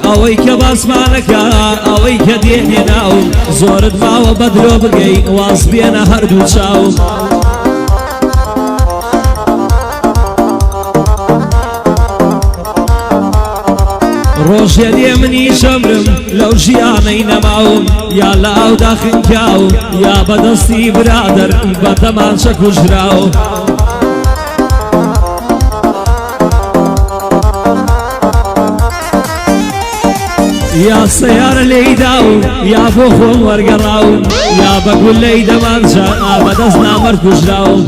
ئەوەی کە باسمانەکە ئەوەی کە دێنێ ناو زۆرت ماوە بەدرۆ بگەی واز بێنە هەردوو چاوم ڕۆژێ دێ منی شەمرم لەو ژیانەی نەماوم یا لە ئاودا خنکاوم یا بەدەستی برادەر بە تەمانچە کوژراوم یا سەیارە لێی داوم یا بۆ خۆم وەرگەڕاوم یا بە گول لەی دەمانچە بەدەست نامەرد کوژراوم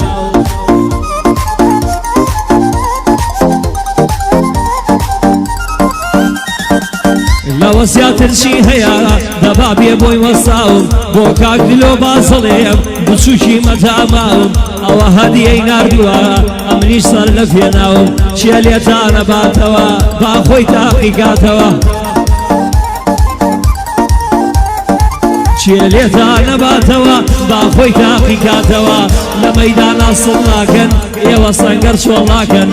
لەوە زیاتر چی هەیە دەبا بێ بۆی وەساوم بۆ کاک دلۆ باسەڵێم بچووکی مەتاماوم ئەوە هەدیەی ناردووە ئەمنیش سەر لە پێناوم چیە لێتانە باتەوە با خۆی تاقیکاتەوە چیە لێتانە باتەوە با خۆی تاقیکاتەوە لە مەیدانا سڵ ناکەن ئێوە سەنگەر چۆڵ ناکەن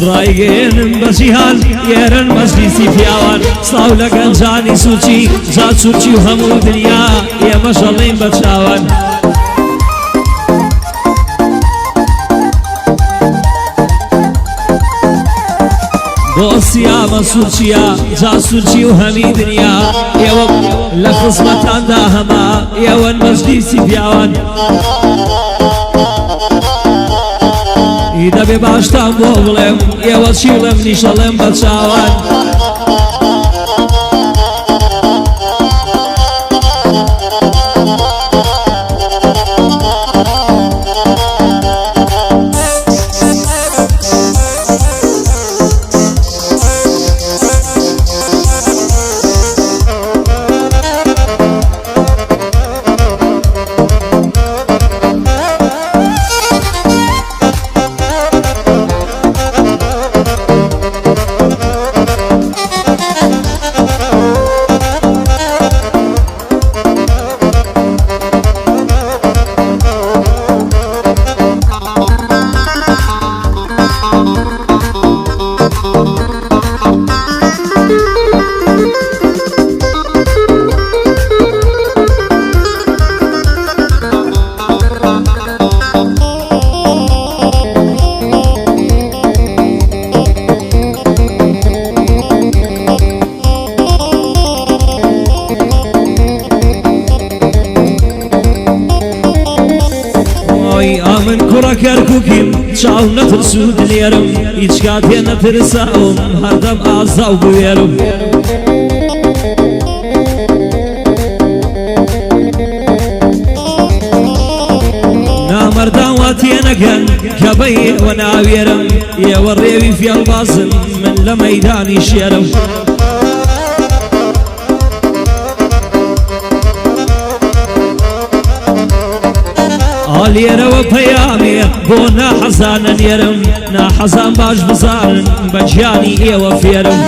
ڕایگەێنم بە جیهان ئێرەن مەجلیسی پیاوان ساو لە گەنجانی سوچی جا چوچی و هەموو دنیا ئێمە شەڵین بە چاوان بۆ سیامە سوچیە جا سوچی و هەمی دنیا ئێوە لە خزمەتاندا هەما ئێوەن مەجلیسی پیاوان دەبێ باشتان بۆ بڵێم ئێوە چیڵم نیشەڵێم بە چاوان من کوڕە کەرکووکیم چاو نەترسو دلێرم هیچ کاتێ نەترساوم هەردەم ئازاو بوێرم نامەردان وا تێنەگەن کە بە ئێوە ناوێرم ئێوە ڕێوی فێڵبازن من لە مەیدانی شێرم لێرەوە پەیامێ بۆ ناحەزانە نێرم ناحەزان باش بزانن بە گیانی ئێوە فێرم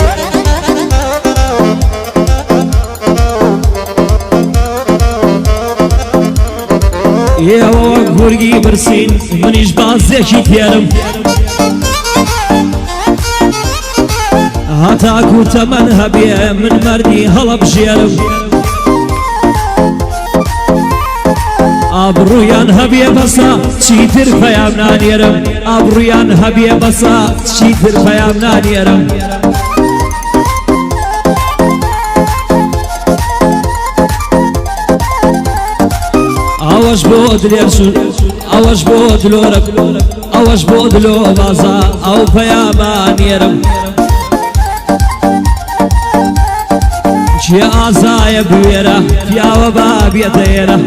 ئێوە وەک گورگی برسین منیش بازێکی تێرم هەتاکو تەمەن هەبێ من مەردی هەڵەبژێرم ئابڕوویان هەبێ بەسا چیتر پەیام نانێرم ئابڕوویان هەبێ بەسا چیتر پەیام نانێرم ئەوەش بۆ درێژون ئەوەش بۆ دلۆرە ئەوەش بۆ دلۆ بازا ئەو پەیامانێرم چێ ئازایە بوێرە پیاوە با بێتە ئێرە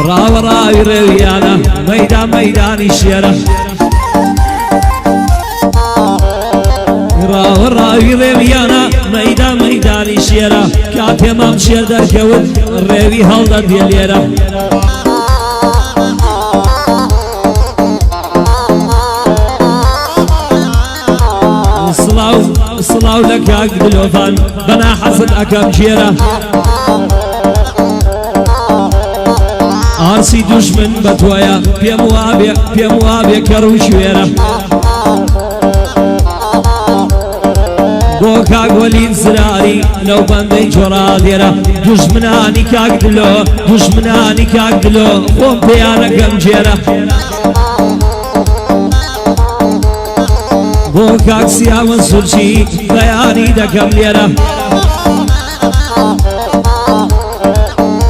ڕاوەڕاوی ڕێویانە مەیدان مەیدانی شێرە ڕاوەڕاوی ڕێویانە مەیدان مەیدانی شێرە کاتێ مام شێر دەرکەوت ڕێوی هەڵدەدێ لێرە سڵاو لە کاک دلۆڤان بەنا حەزت ئەکەم ژێرە دژمن بە تۆیە پێم وابێ کەڕ و شوێرە بۆ کاک وەلید زراری لەو بەندەی جۆڕا دێرە دژمنانی کاک دلۆ دژمنانی کاک دلۆ خۆم پێیانەکەم جێرە بۆ کاک سیاوە سورچی بەیانی دەکەم لێرە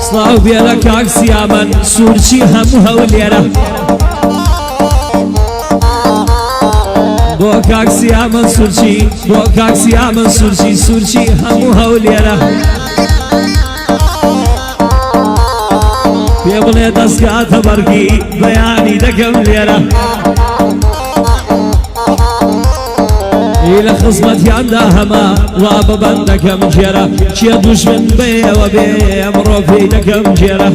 سڵاو بێ لە کاک سیامەن سورچی هەموو هەولێرە بۆ کاک سیامەن سورچی بۆ کاک سیامەن سورچی سورچی هەموو هەولێرە پێ بڵێ دەستکاتە بەرگی بەیانی دەکەم لێرە لە خزمەتیاندا هەمە وا بەبەند دەکەم جێرە چیە دوژمن بێەوە بێ ئەمڕۆ پێی دەکەم جێرە